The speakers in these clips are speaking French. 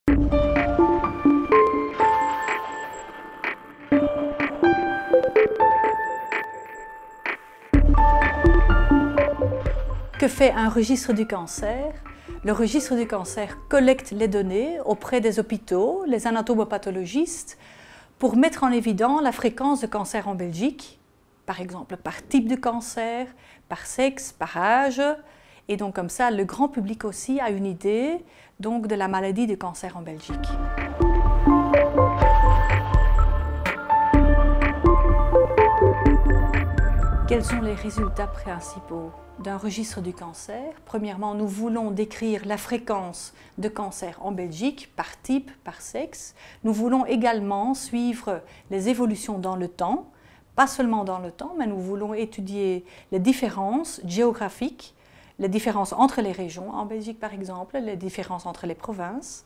Que fait un registre du cancer? Le registre du cancer collecte les données auprès des hôpitaux, les anatomopathologistes, pour mettre en évidence la fréquence de cancer en Belgique, par exemple par type de cancer, par sexe, par âge. Et donc comme ça, le grand public aussi a une idée donc, de la maladie du cancer en Belgique. Quels sont les résultats principaux d'un registre du cancer? Premièrement, nous voulons décrire la fréquence de cancer en Belgique par type, par sexe. Nous voulons également suivre les évolutions dans le temps, pas seulement dans le temps, mais nous voulons étudier les différences géographiques, les différences entre les régions, en Belgique par exemple, les différences entre les provinces.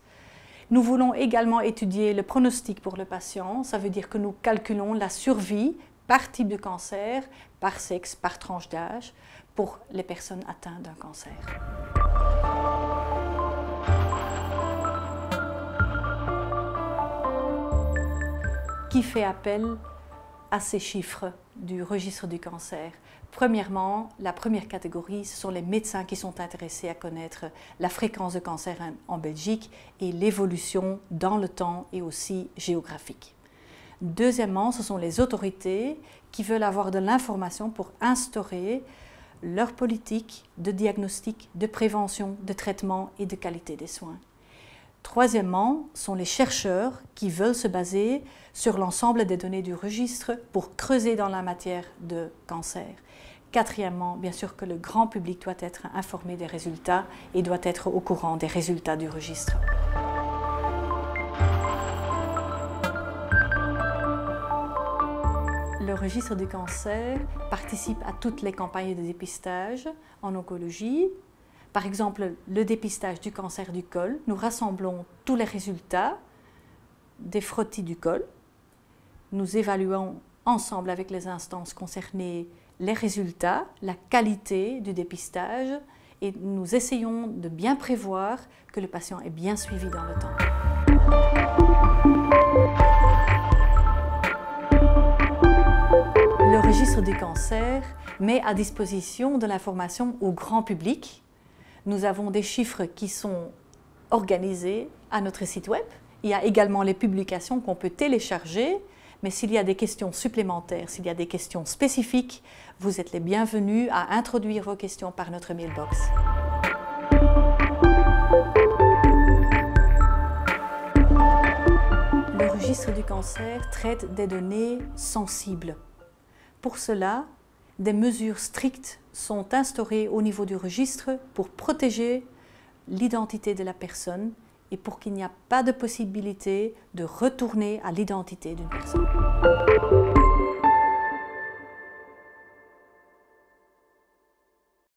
Nous voulons également étudier le pronostic pour le patient, ça veut dire que nous calculons la survie par type de cancer, par sexe, par tranche d'âge, pour les personnes atteintes d'un cancer. Qui fait appel à ces chiffres du registre du cancer? Premièrement, la première catégorie, ce sont les médecins qui sont intéressés à connaître la fréquence de cancer en Belgique et l'évolution dans le temps et aussi géographique. Deuxièmement, ce sont les autorités qui veulent avoir de l'information pour instaurer leur politique de diagnostic, de prévention, de traitement et de qualité des soins. Troisièmement, sont les chercheurs qui veulent se baser sur l'ensemble des données du registre pour creuser dans la matière de cancer. Quatrièmement, bien sûr que le grand public doit être informé des résultats et doit être au courant des résultats du registre. Le registre du cancer participe à toutes les campagnes de dépistage en oncologie. Par exemple, le dépistage du cancer du col, nous rassemblons tous les résultats des frottis du col. Nous évaluons ensemble avec les instances concernées les résultats, la qualité du dépistage et nous essayons de bien prévoir que le patient est bien suivi dans le temps. Le registre du cancer met à disposition de l'information au grand public. Nous avons des chiffres qui sont organisés à notre site web. Il y a également les publications qu'on peut télécharger. Mais s'il y a des questions supplémentaires, s'il y a des questions spécifiques, vous êtes les bienvenus à introduire vos questions par notre mailbox. Le registre du cancer traite des données sensibles. Pour cela, des mesures strictes sont instaurées au niveau du registre pour protéger l'identité de la personne et pour qu'il n'y ait pas de possibilité de retourner à l'identité d'une personne.